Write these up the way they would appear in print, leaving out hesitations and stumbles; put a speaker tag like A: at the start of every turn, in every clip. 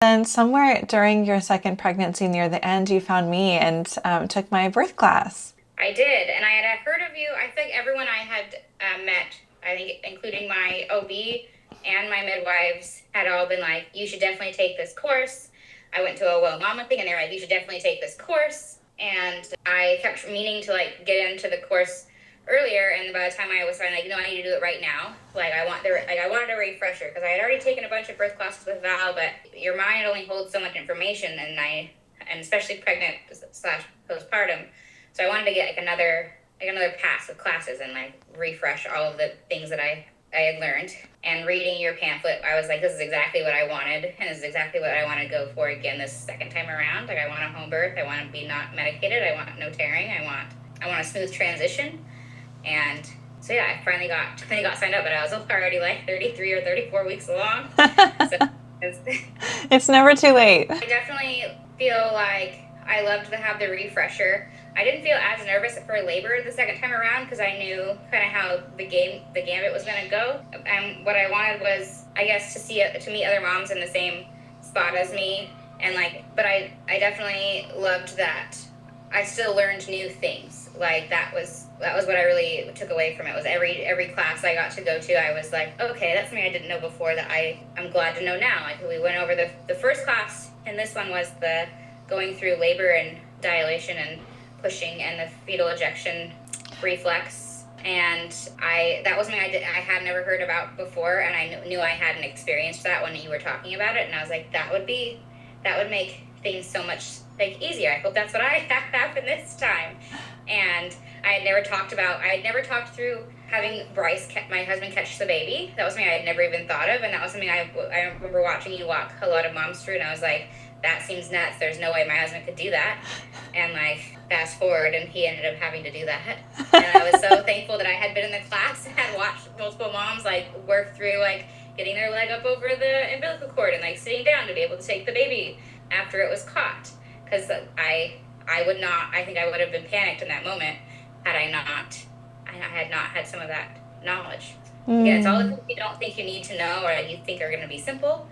A: Then somewhere during your second pregnancy near the end, you found me and took my birth class.
B: I did, and I had heard of you. I think everyone I had met, I think including my OB and my midwives, had all been like, "You should definitely take this course." I went to a Well Mama thing, and they were like, "You should definitely take this course." And I kept meaning to like get into the course earlier, and by the time I was finally like, "No, I need to do it right now." Like I wanted a refresher because I had already taken a bunch of birth classes with Val, but your mind only holds so much information, and especially pregnant slash postpartum. So I wanted to get like another pass of classes and like refresh all of the things that I had learned. And reading your pamphlet, I was like, this is exactly what I wanted, and this is exactly what I want to go for again this second time around. Like I want a home birth, I want to be not medicated, I want no tearing, I want a smooth transition. And so yeah, I finally got signed up, but I was already like 33 or 34 weeks along. So
A: It's never too late.
B: I definitely feel like I loved to have the refresher. I didn't feel as nervous for labor the second time around because I knew kind of how the gambit was going to go. And what I wanted was, I guess, to meet other moms in the same spot as me. And like, but I definitely loved that I still learned new things. Like that was what I really took away from it. Was every class I got to go to, I was like, okay, that's something I didn't know before that I'm glad to know now. Like we went over the first class, and this one was the going through labor and dilation and pushing and the fetal ejection reflex. And that was something I had never heard about before, and I knew I hadn't experienced that when you were talking about it. And I was like, that would make things so much like easier. I hope that's what I have happen this time. And I had never talked through having my husband, catch the baby. That was something I had never even thought of, and that was something I remember watching you walk a lot of moms through, and I was like, that seems nuts. There's no way my husband could do that. And like fast forward, and he ended up having to do that. And I was so thankful that I had been in the class and had watched multiple moms like work through like getting their leg up over the umbilical cord and like sitting down to be able to take the baby after it was caught. Because I would not. I think I would have been panicked in that moment had I had not had some of that knowledge. Again, it's all the things you don't think you need to know or that you think are going to be simple.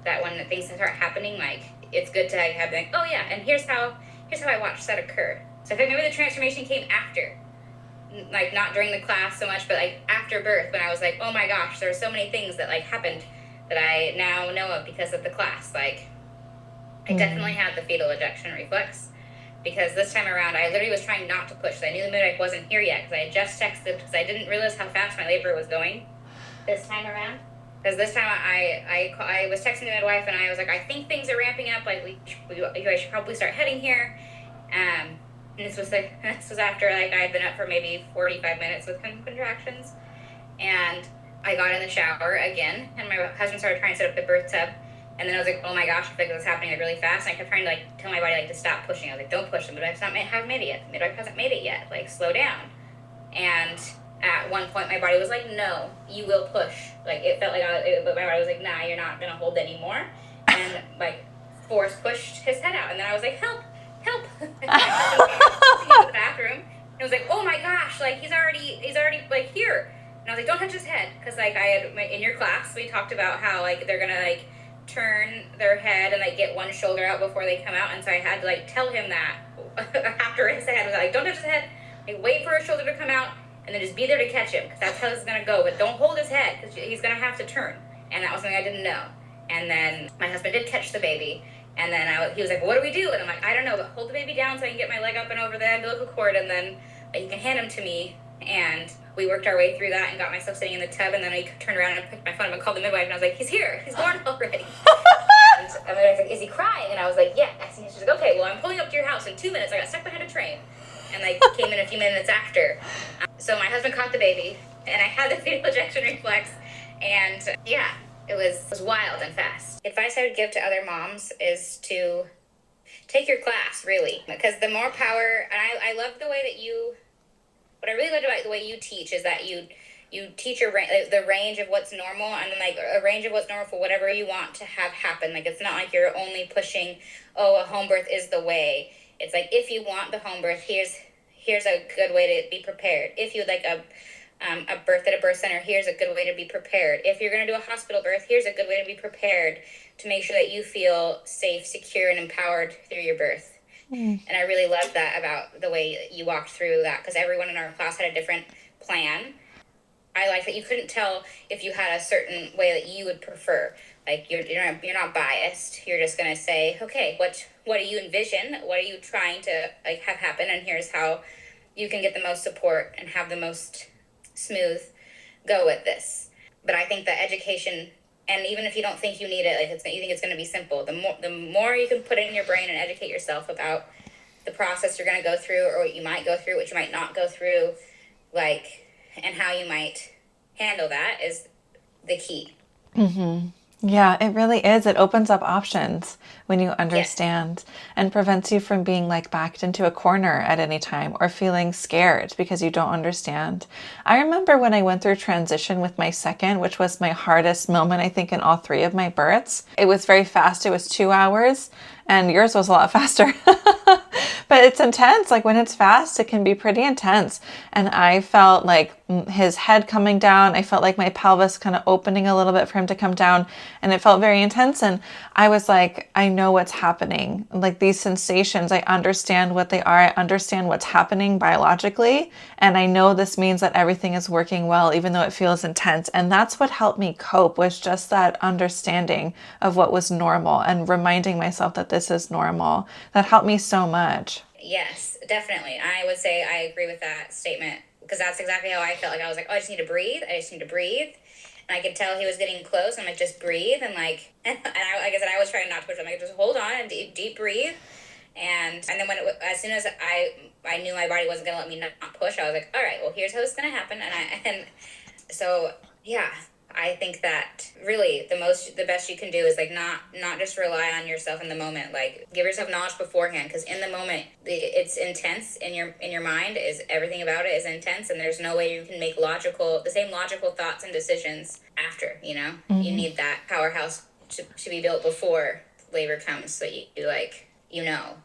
B: That when the things start happening, like it's good to have like, oh yeah, and here's how I watched that occur. So I think maybe the transformation came after, like not during the class so much, but like after birth when I was like, oh my gosh, there are so many things that like happened that I now know of because of the class. Like I definitely had the fetal ejection reflex because this time around I literally was trying not to push. I knew the midwife wasn't here yet because I had just texted because I didn't realize how fast my labor was going this time around. Because this time I was texting the midwife and I was like, I think things are ramping up. Like I should probably start heading here. And this was after like I had been up for maybe 45 minutes with contractions, and I got in the shower again, and my husband started trying to set up the birth tub. And then I was like, oh my gosh, I feel like this is happening like really fast. And I kept trying to like tell my body like to stop pushing. I was like, don't push. The midwife's not haven't made it yet. The midwife hasn't made it yet. Like slow down. And at one point, my body was like, no, you will push. Like it felt like but my body was like, nah, you're not gonna hold anymore. And like force pushed his head out. And then I was like, help, help. And my husband came into the bathroom. And I was like, oh my gosh, like he's already like here. And I was like, don't touch his head, because like in your class we talked about how like they're gonna like turn their head and like get one shoulder out before they come out, and so I had to like tell him that after his head. I was like, don't touch his head, like wait for his shoulder to come out, and then just be there to catch him, because that's how this is gonna go. But don't hold his head because he's gonna have to turn. And that was something I didn't know. And then my husband did catch the baby, and then he was like, well, what do we do? And I'm like, I don't know, but hold the baby down so I can get my leg up and over the umbilical cord, and then you can hand him to me. And we worked our way through that and got myself sitting in the tub, and then I turned around and picked my phone up and called the midwife, and I was like, he's here, he's born already. And the midwife was like, is he crying? And I was like, yeah. And she's like, okay, well, I'm pulling up to your house in 2 minutes. I got stuck behind a train. And like came in a few minutes after. So my husband caught the baby, and I had the fetal ejection reflex, and yeah, it was wild and fast. Advice I would give to other moms is to take your class, really, because the more power, and I love the way that what I really loved about the way you teach is that you teach the range of what's normal, and then like a range of what's normal for whatever you want to have happen. Like it's not like you're only pushing, oh, a home birth is the way. It's like, if you want the home birth, here's a good way to be prepared. If you would like A birth at a birth center, here's a good way to be prepared. If you're going to do a hospital birth, here's a good way to be prepared to make sure that you feel safe, secure, and empowered through your birth.
A: Mm.
B: And I really loved that about the way you walked through that, because everyone in our class had a different plan. I like that you couldn't tell if you had a certain way that you would prefer. Like you're not biased. You're just gonna say, okay, what do you envision? What are you trying to like have happen? And here's how you can get the most support and have the most smooth go with this. But I think that education, and even if you don't think you need it, like you think it's going to be simple, the more you can put it in your brain and educate yourself about the process you're going to go through, or what you might go through, what you might not go through, like, and how you might handle that is the key.
A: Yeah, it really is. It opens up options when you
B: Yes.
A: understand and prevents you from being like backed into a corner at any time or feeling scared because you don't understand. I remember when I went through transition with my second, which was my hardest moment, I think, in all three of my births. It was very fast. It was 2 hours, and yours was a lot faster. But it's intense. Like when it's fast, it can be pretty intense. And I felt like his head coming down. I felt like my pelvis kind of opening a little bit for him to come down. And it felt very intense. And I was like, I know what's happening. Like these sensations, I understand what they are. I understand what's happening biologically. And I know this means that everything is working well, even though it feels intense. And that's what helped me cope, was just that understanding of what was normal and reminding myself that this is normal. That helped me so much.
B: Yes, definitely. I would say I agree with that statement, because that's exactly how I felt. Like I was like, oh, I just need to breathe. I just need to breathe. And I could tell he was getting close. I'm like, just breathe. And like, and I, like I said, I was trying not to push. I'm like, just hold on and deep breathe. And then as soon as I knew my body wasn't gonna let me not push, I was like, all right, well, here's how it's gonna happen. And so yeah, I think that really the best you can do is like not just rely on yourself in the moment. Like give yourself knowledge beforehand, because in the moment it's intense in your mind. Is everything about it is intense, and there's no way you can make the same logical thoughts and decisions after. You need that powerhouse to be built before labor comes, so you like